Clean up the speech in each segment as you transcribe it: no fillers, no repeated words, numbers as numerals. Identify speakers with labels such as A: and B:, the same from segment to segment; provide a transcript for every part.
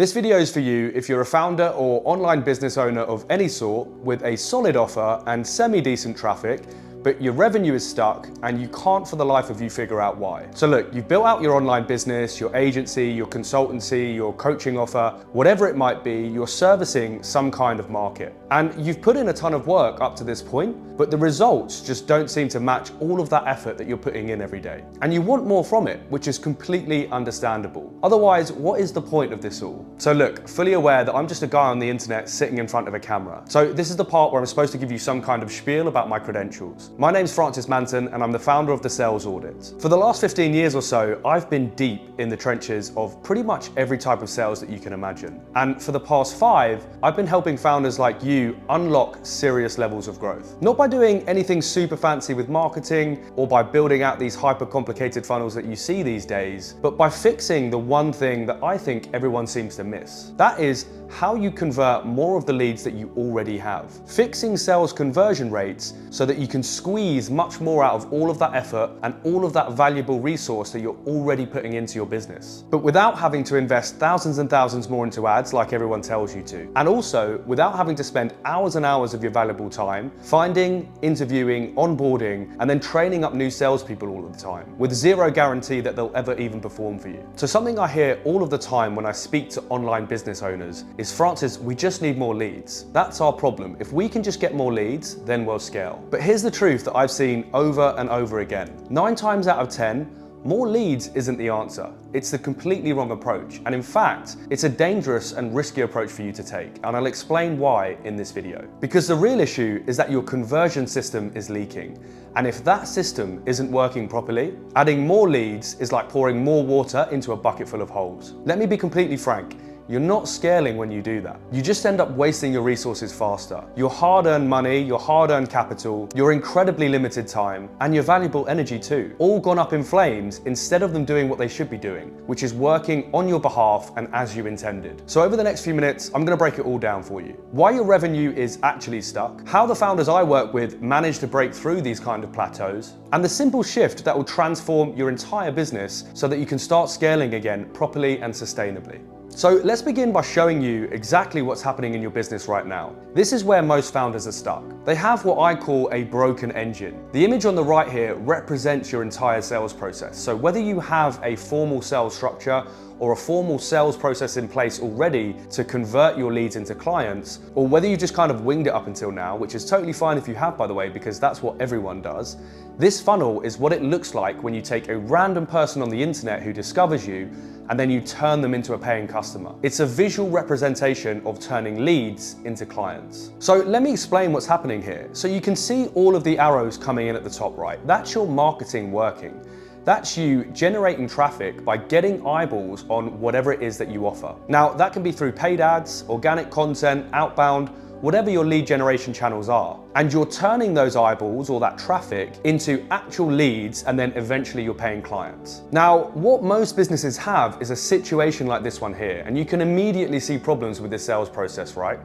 A: This video is for you if you're a founder or online business owner of any sort with a solid offer and semi-decent traffic, but your revenue is stuck and you can't for the life of you figure out why. So look, you've built out your online business, your agency, your consultancy, your coaching offer, whatever it might be, you're servicing some kind of market. And you've put in a ton of work up to this point, but the results just don't seem to match all of that effort that you're putting in every day. And you want more from it, which is completely understandable. Otherwise, what is the point of this all? So look, fully aware that I'm just a guy on the internet sitting in front of a camera. So this is the part where I'm supposed to give you some kind of spiel about my credentials. My name's Francis Manton and I'm the founder of the Sales Audit. For the last 15 years or so, I've been deep in the trenches of pretty much every type of sales that you can imagine. And for the past 5, I've been helping founders like you unlock serious levels of growth. Not by doing anything super fancy with marketing or by building out these hyper complicated funnels that you see these days, but by fixing the one thing that I think everyone seems to miss. That is how you convert more of the leads that you already have. Fixing sales conversion rates so that you can squeeze much more out of all of that effort and all of that valuable resource that you're already putting into your business. But without having to invest thousands and thousands more into ads like everyone tells you to. And also without having to spend hours and hours of your valuable time finding, interviewing, onboarding, and then training up new salespeople all of the time, with zero guarantee that they'll ever even perform for you. So something I hear all of the time when I speak to online business owners is, Francis, we just need more leads. That's our problem. If we can just get more leads, then we'll scale. But here's the truth that I've seen over and over again. 9 times out of 10, more leads isn't the answer. It's the completely wrong approach. And in fact, it's a dangerous and risky approach for you to take. And I'll explain why in this video. Because the real issue is that your conversion system is leaking. And if that system isn't working properly, adding more leads is like pouring more water into a bucket full of holes. Let me be completely frank. You're not scaling when you do that. You just end up wasting your resources faster. Your hard-earned money, your hard-earned capital, your incredibly limited time, and your valuable energy too, all gone up in flames instead of them doing what they should be doing, which is working on your behalf and as you intended. So over the next few minutes, I'm gonna break it all down for you. Why your revenue is actually stuck, how the founders I work with manage to break through these kind of plateaus, and the simple shift that will transform your entire business so that you can start scaling again properly and sustainably. So let's begin by showing you exactly what's happening in your business right now. This is where most founders are stuck. They have what I call a broken engine. The image on the right here represents your entire sales process. So whether you have a formal sales structure or a formal sales process in place already to convert your leads into clients, or whether you just kind of winged it up until now, which is totally fine if you have, by the way, because that's what everyone does. This funnel is what it looks like when you take a random person on the internet who discovers you and then you turn them into a paying customer. It's a visual representation of turning leads into clients. So let me explain what's happening here. So you can see all of the arrows coming in at the top right. That's your marketing working. That's you generating traffic by getting eyeballs on whatever it is that you offer. Now, that can be through paid ads, organic content, outbound, whatever your lead generation channels are. And you're turning those eyeballs or that traffic into actual leads and then eventually you're paying clients. Now, what most businesses have is a situation like this one here, and you can immediately see problems with this sales process, right?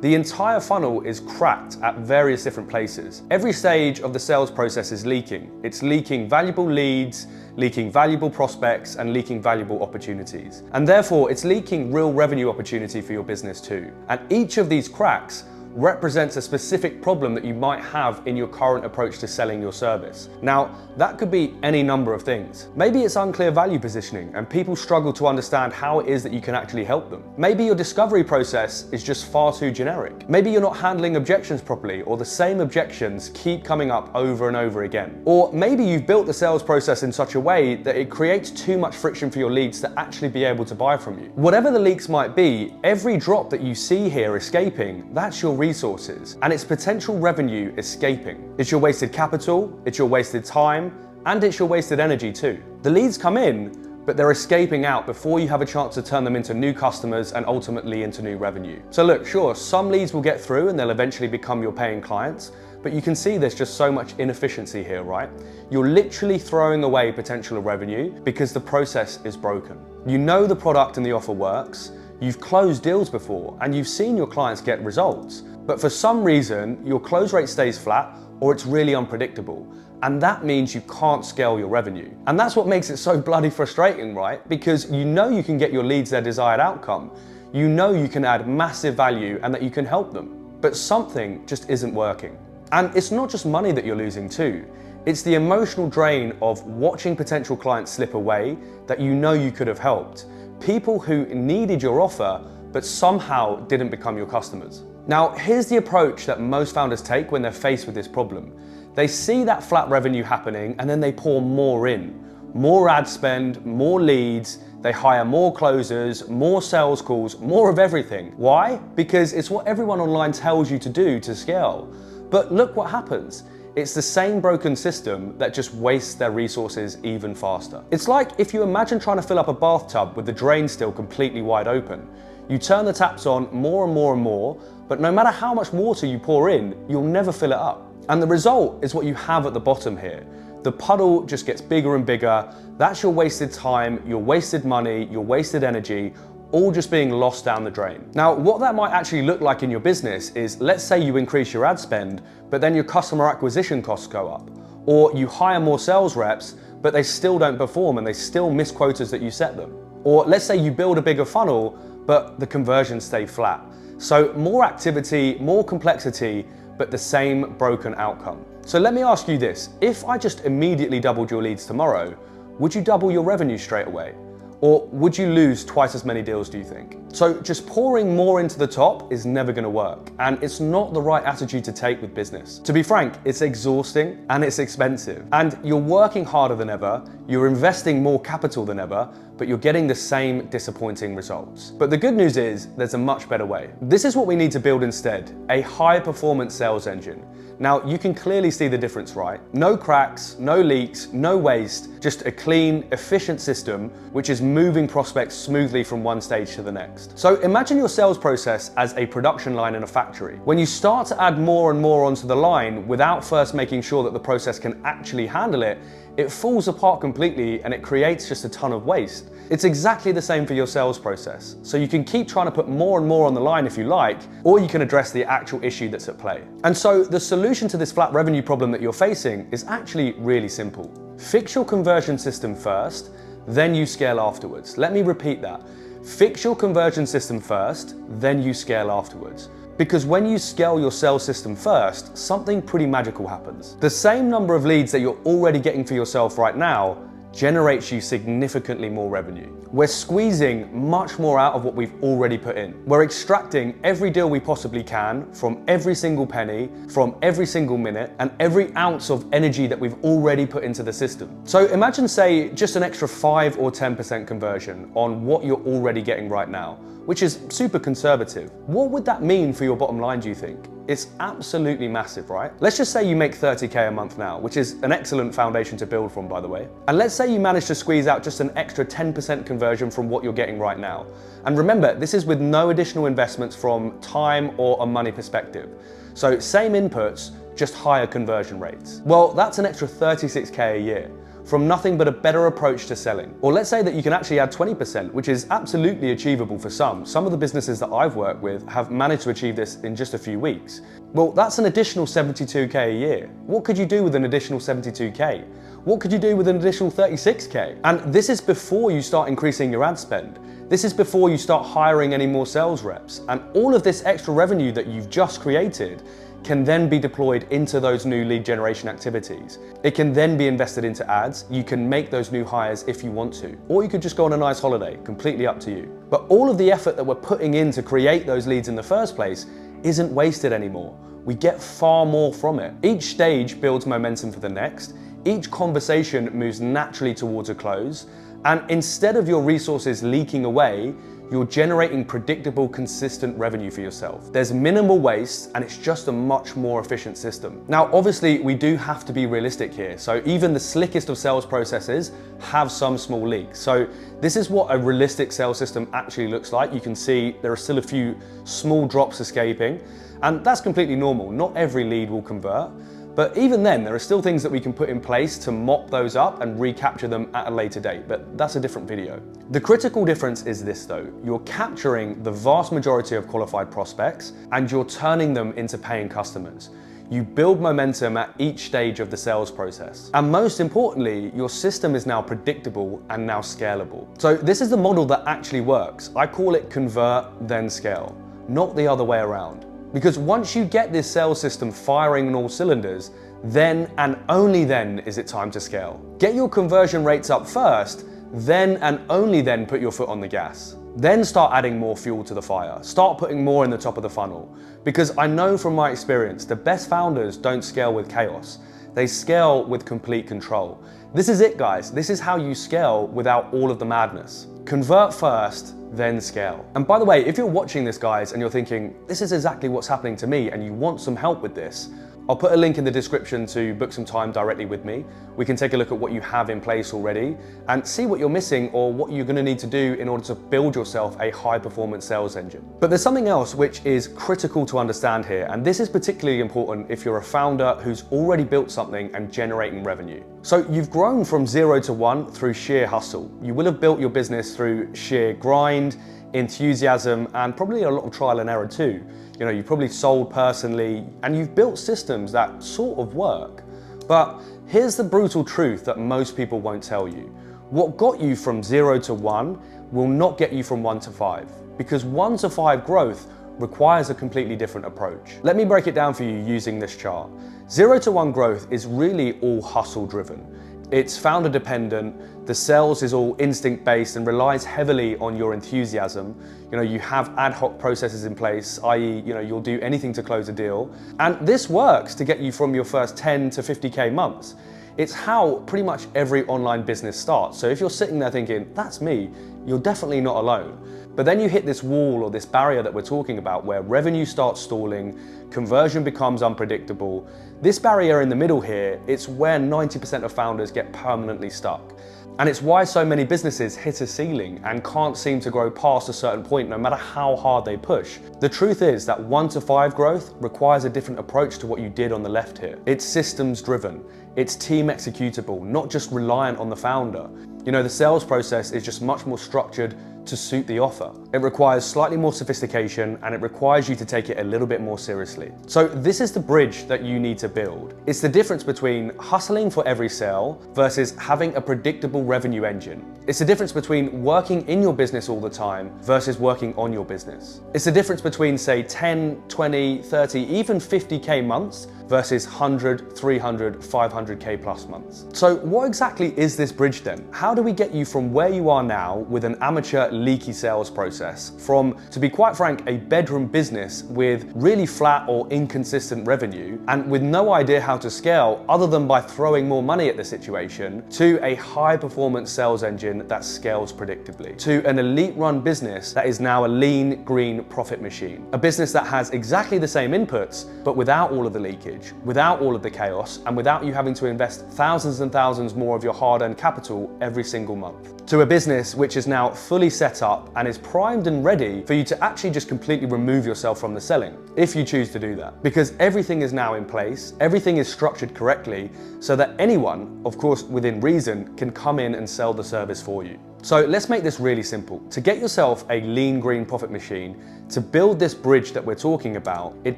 A: The entire funnel is cracked at various different places. Every stage of the sales process is leaking. It's leaking valuable leads, leaking valuable prospects, and leaking valuable opportunities. And therefore, it's leaking real revenue opportunity for your business too. And each of these cracks represents a specific problem that you might have in your current approach to selling your service. Now, that could be any number of things. Maybe it's unclear value positioning and people struggle to understand how it is that you can actually help them. Maybe your discovery process is just far too generic. Maybe you're not handling objections properly, or the same objections keep coming up over and over again. Or maybe you've built the sales process in such a way that it creates too much friction for your leads to actually be able to buy from you. Whatever the leaks might be, every drop that you see here escaping, that's your resources and its potential revenue escaping. It's your wasted capital, it's your wasted time, and it's your wasted energy too. The leads come in, but they're escaping out before you have a chance to turn them into new customers and ultimately into new revenue. So look, sure, some leads will get through and they'll eventually become your paying clients, but you can see there's just so much inefficiency here, right? You're literally throwing away potential revenue because the process is broken. You know the product and the offer works, you've closed deals before, and you've seen your clients get results, but for some reason, your close rate stays flat or it's really unpredictable. And that means you can't scale your revenue. And that's what makes it so bloody frustrating, right? Because you know you can get your leads their desired outcome. You know you can add massive value and that you can help them, but something just isn't working. And it's not just money that you're losing too. It's the emotional drain of watching potential clients slip away that you know you could have helped. People who needed your offer, but somehow didn't become your customers. Now, here's the approach that most founders take when they're faced with this problem. They see that flat revenue happening and then they pour more in. More ad spend, more leads, they hire more closers, more sales calls, more of everything. Why? Because it's what everyone online tells you to do to scale. But look what happens. It's the same broken system that just wastes their resources even faster. It's like if you imagine trying to fill up a bathtub with the drain still completely wide open. You turn the taps on more and more and more, but no matter how much water you pour in, you'll never fill it up. And the result is what you have at the bottom here. The puddle just gets bigger and bigger. That's your wasted time, your wasted money, your wasted energy, all just being lost down the drain. Now, what that might actually look like in your business is, let's say you increase your ad spend, but then your customer acquisition costs go up. Or you hire more sales reps, but they still don't perform and they still miss quotas that you set them. Or let's say you build a bigger funnel, but the conversions stay flat. So more activity, more complexity, but the same broken outcome. So let me ask you this, if I just immediately doubled your leads tomorrow, would you double your revenue straight away? Or would you lose twice as many deals, do you think? So just pouring more into the top is never gonna work, and it's not the right attitude to take with business. To be frank, it's exhausting and it's expensive, and you're working harder than ever, you're investing more capital than ever, but you're getting the same disappointing results. But the good news is, there's a much better way. This is what we need to build instead, a high-performance sales engine. Now, you can clearly see the difference, right? No cracks, no leaks, no waste, just a clean, efficient system which is moving prospects smoothly from one stage to the next. So imagine your sales process as a production line in a factory. When you start to add more and more onto the line without first making sure that the process can actually handle it, it falls apart completely and it creates just a ton of waste. It's exactly the same for your sales process. So you can keep trying to put more and more on the line if you like, or you can address the actual issue that's at play. And so the solution to this flat revenue problem that you're facing is actually really simple. Fix your conversion system first, then you scale afterwards. Let me repeat that. Fix your conversion system first, then you scale afterwards. Because when you scale your sales system first, something pretty magical happens. The same number of leads that you're already getting for yourself right now generates you significantly more revenue. We're squeezing much more out of what we've already put in. We're extracting every deal we possibly can from every single penny, from every single minute, and every ounce of energy that we've already put into the system. So imagine, say, just an extra 5 or 10% conversion on what you're already getting right now, which is super conservative. What would that mean for your bottom line, do you think? It's absolutely massive, right? Let's just say you make 30K a month now, which is an excellent foundation to build from, by the way. And let's say you manage to squeeze out just an extra 10% conversion from what you're getting right now. And remember, this is with no additional investments from time or a money perspective. So same inputs, just higher conversion rates. Well, that's an extra 36K a year from nothing but a better approach to selling. Or let's say that you can actually add 20%, which is absolutely achievable for some. Some of the businesses that I've worked with have managed to achieve this in just a few weeks. Well, that's an additional 72K a year. What could you do with an additional 72K? What could you do with an additional 36K? And this is before you start increasing your ad spend. This is before you start hiring any more sales reps. And all of this extra revenue that you've just created can then be deployed into those new lead generation activities. It can then be invested into ads. You can make those new hires if you want to, or you could just go on a nice holiday, completely up to you. But all of the effort that we're putting in to create those leads in the first place isn't wasted anymore. We get far more from it. Each stage builds momentum for the next. Each conversation moves naturally towards a close. And instead of your resources leaking away, you're generating predictable, consistent revenue for yourself. There's minimal waste and it's just a much more efficient system. Now, obviously, we do have to be realistic here. So even the slickest of sales processes have some small leaks. So this is what a realistic sales system actually looks like. You can see there are still a few small drops escaping, and that's completely normal. Not every lead will convert. But even then, there are still things that we can put in place to mop those up and recapture them at a later date, but that's a different video. The critical difference is this though, you're capturing the vast majority of qualified prospects and you're turning them into paying customers. You build momentum at each stage of the sales process. And most importantly, your system is now predictable and now scalable. So this is the model that actually works. I call it convert, then scale, not the other way around. Because once you get this sales system firing on all cylinders, then and only then is it time to scale. Get your conversion rates up first, then and only then put your foot on the gas. Then start adding more fuel to the fire. Start putting more in the top of the funnel. Because I know from my experience, the best founders don't scale with chaos. They scale with complete control. This is it, guys. This is how you scale without all of the madness. Convert first, then scale. And by the way, if you're watching this, guys, and you're thinking, this is exactly what's happening to me, and you want some help with this, I'll put a link in the description to book some time directly with me. We can take a look at what you have in place already and see what you're missing or what you're going to need to do in order to build yourself a high-performance sales engine. But there's something else which is critical to understand here, and this is particularly important if you're a founder who's already built something and generating revenue. So you've grown from 0 to 1 through sheer hustle. You will have built your business through sheer grind, enthusiasm, and probably a lot of trial and error too. You know, you've probably sold personally and you've built systems that sort of work. But here's the brutal truth that most people won't tell you. What got you from 0 to 1 will not get you from 1 to 5, because 1 to 5 growth requires a completely different approach. Let me break it down for you using this chart. 0 to 1 growth is really all hustle driven. It's founder dependent, the sales is all instinct based and relies heavily on your enthusiasm. You know, you have ad hoc processes in place, i.e., you know, you'll do anything to close a deal. And this works to get you from your first 10 to 50K months. It's how pretty much every online business starts. So if you're sitting there thinking, that's me, you're definitely not alone. But then you hit this wall or this barrier that we're talking about where revenue starts stalling, conversion becomes unpredictable. This barrier in the middle here, it's where 90% of founders get permanently stuck. And it's why so many businesses hit a ceiling and can't seem to grow past a certain point no matter how hard they push. The truth is that 1 to 5 growth requires a different approach to what you did on the left here. It's systems driven, it's team executable, not just reliant on the founder. You know, the sales process is just much more structured to suit the offer. It requires slightly more sophistication and it requires you to take it a little bit more seriously. So this is the bridge that you need to build. It's the difference between hustling for every sale versus having a predictable revenue engine. It's the difference between working in your business all the time versus working on your business. It's the difference between, say, 10, 20, 30, even 50K months versus 100, 300, 500K plus months. So what exactly is this bridge then? How do we get you from where you are now with an amateur leaky sales process from, to be quite frank, a bedroom business with really flat or inconsistent revenue and with no idea how to scale other than by throwing more money at the situation, to a high performance sales engine that scales predictably, to an elite run business that is now a lean, green profit machine, a business that has exactly the same inputs but without all of the leakage, without all of the chaos, and without you having to invest thousands and thousands more of your hard-earned capital every single month. To a business which is now fully set up and is primed and ready for you to actually just completely remove yourself from the selling, if you choose to do that. Because everything is now in place, everything is structured correctly, so that anyone, of course within reason, can come in and sell the service for you. So let's make this really simple. To get yourself a lean green profit machine, to build this bridge that we're talking about, it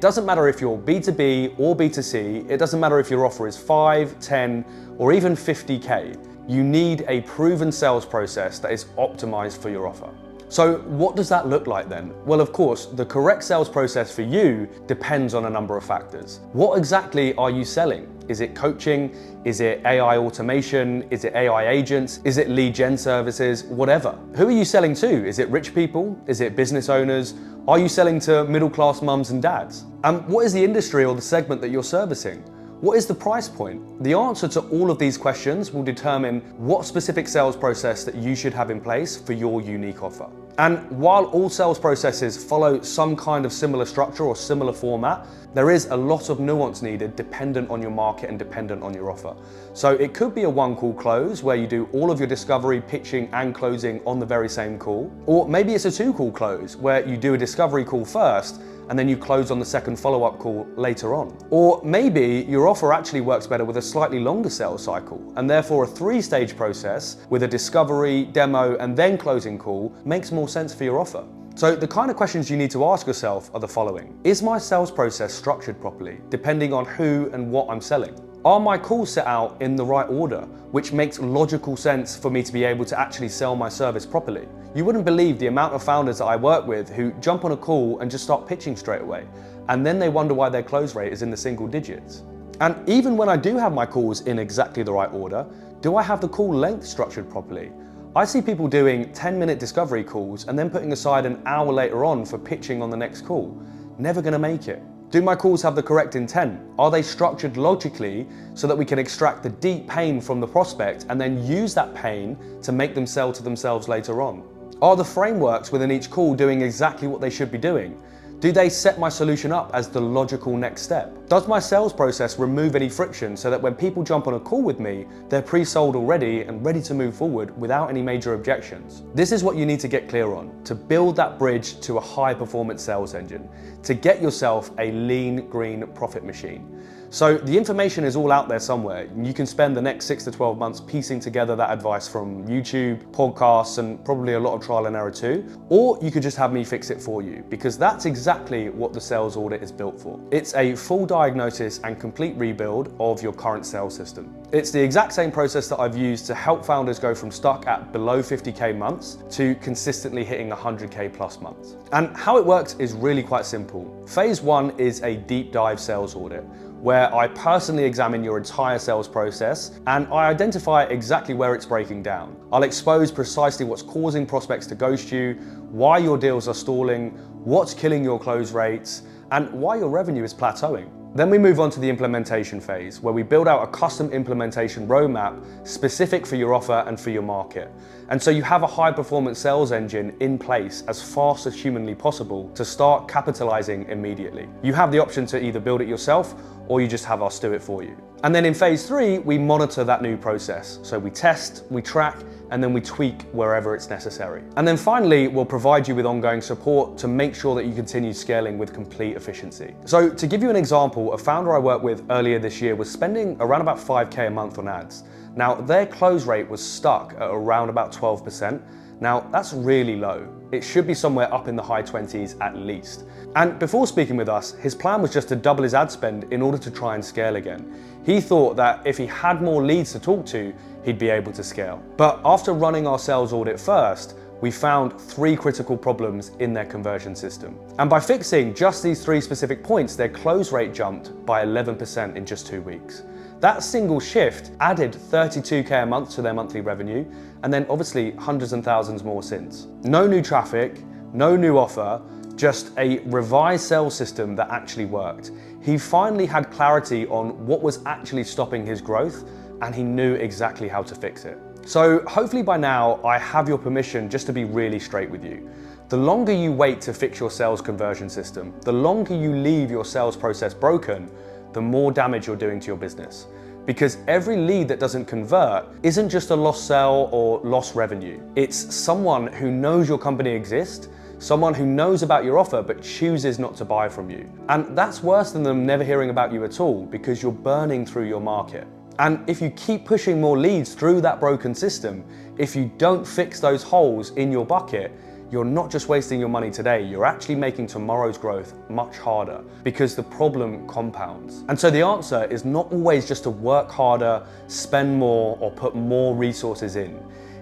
A: doesn't matter if you're B2B or B2C, it doesn't matter if your offer is 5, 10, or even 50K. You need a proven sales process that is optimized for your offer. So what does that look like then? Well, of course, the correct sales process for you depends on a number of factors. What exactly are you selling? Is it coaching? Is it AI automation? Is it AI agents? Is it lead gen services? Whatever. Who are you selling to? Is it rich people? Is it business owners? Are you selling to middle-class mums and dads? And what is the industry or the segment that you're servicing? What is the price point? The answer to all of these questions will determine what specific sales process that you should have in place for your unique offer. And while all sales processes follow some kind of similar structure or similar format, there is a lot of nuance needed dependent on your market and dependent on your offer. So it could be a one-call close where you do all of your discovery, pitching and closing on the very same call. Or maybe it's a two-call close where you do a discovery call first and then you close on the second follow-up call later on. Or maybe your offer actually works better with a slightly longer sales cycle, and therefore a 3-stage process with a discovery, demo, and then closing call makes more sense for your offer. So the kind of questions you need to ask yourself are the following. Is my sales process structured properly, depending on who and what I'm selling? Are my calls set out in the right order, which makes logical sense for me to be able to actually sell my service properly? You wouldn't believe the amount of founders that I work with who jump on a call and just start pitching straight away, and then they wonder why their close rate is in the single digits. And even when I do have my calls in exactly the right order, do I have the call length structured properly? I see people doing 10-minute discovery calls and then putting aside an hour later on for pitching on the next call. Never gonna make it. Do my calls have the correct intent? Are they structured logically so that we can extract the deep pain from the prospect and then use that pain to make them sell to themselves later on? Are the frameworks within each call doing exactly what they should be doing? Do they set my solution up as the logical next step? Does my sales process remove any friction so that when people jump on a call with me, they're pre-sold already and ready to move forward without any major objections? This is what you need to get clear on to build that bridge to a high-performance sales engine, to get yourself a lean, green profit machine. So the information is all out there somewhere. You can spend the next 6 to 12 months piecing together that advice from YouTube, podcasts, and probably a lot of trial and error too. Or you could just have me fix it for you, because that's exactly what the sales audit is built for. It's a full diagnosis and complete rebuild of your current sales system. It's the exact same process that I've used to help founders go from stuck at below 50K months to consistently hitting 100K plus months. And how it works is really quite simple. Phase 1 is a deep dive sales audit, where I personally examine your entire sales process and I identify exactly where it's breaking down. I'll expose precisely what's causing prospects to ghost you, why your deals are stalling, what's killing your close rates, and why your revenue is plateauing. Then we move on to the implementation phase, where we build out a custom implementation roadmap specific for your offer and for your market. And so you have a high performance sales engine in place as fast as humanly possible to start capitalizing immediately. You have the option to either build it yourself or you just have us do it for you. And then in phase 3, we monitor that new process. So we test, we track, and then we tweak wherever it's necessary. And then finally, we'll provide you with ongoing support to make sure that you continue scaling with complete efficiency. So to give you an example, a founder I worked with earlier this year was spending around about 5K a month on ads. Now, their close rate was stuck at around about 12%. Now, that's really low. It should be somewhere up in the high 20s at least. And before speaking with us, his plan was just to double his ad spend in order to try and scale again. He thought that if he had more leads to talk to, he'd be able to scale. But after running our sales audit first, we found 3 critical problems in their conversion system. And by fixing just these 3 specific points, their close rate jumped by 11% in just 2 weeks. That single shift added 32K a month to their monthly revenue, and then obviously hundreds and thousands more since. No new traffic, no new offer, just a revised sales system that actually worked. He finally had clarity on what was actually stopping his growth, and he knew exactly how to fix it. So hopefully by now, I have your permission just to be really straight with you. The longer you wait to fix your sales conversion system, the longer you leave your sales process broken, the more damage you're doing to your business. Because every lead that doesn't convert isn't just a lost sale or lost revenue. It's someone who knows your company exists, someone who knows about your offer but chooses not to buy from you. And that's worse than them never hearing about you at all, because you're burning through your market. And if you keep pushing more leads through that broken system, if you don't fix those holes in your bucket, you're not just wasting your money today, you're actually making tomorrow's growth much harder, because the problem compounds. And so the answer is not always just to work harder, spend more, or put more resources in.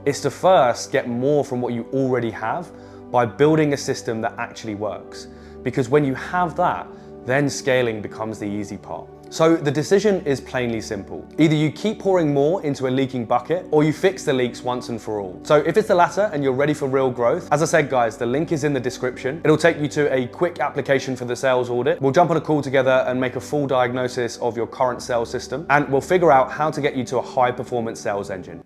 A: It's to first get more from what you already have by building a system that actually works. Because when you have that, then scaling becomes the easy part. So the decision is plainly simple. Either you keep pouring more into a leaking bucket, or you fix the leaks once and for all. So if it's the latter and you're ready for real growth, as I said guys, the link is in the description. It'll take you to a quick application for the sales audit. We'll jump on a call together and make a full diagnosis of your current sales system, and we'll figure out how to get you to a high performance sales engine.